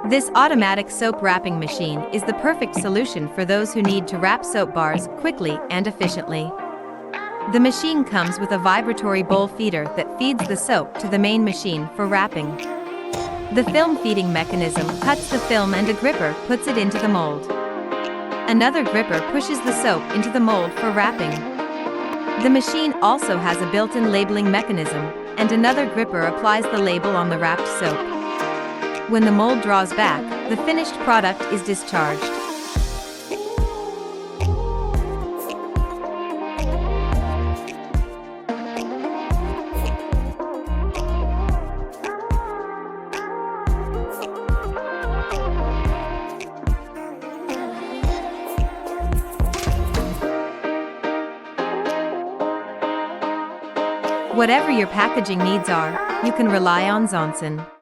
This automatic soap wrapping machine is the perfect solution for those who need to wrap soap bars quickly and efficiently. The machine comes with a vibratory bowl feeder that feeds the soap to the main machine for wrapping. The film feeding mechanism cuts the film and a gripper puts it into the mold. Another gripper pushes the soap into the mold for wrapping. The machine also has a built-in labeling mechanism, and another gripper applies the label on the wrapped soap. When the mold draws back, the finished product is discharged. Whatever your packaging needs are, you can rely on ZONESUN.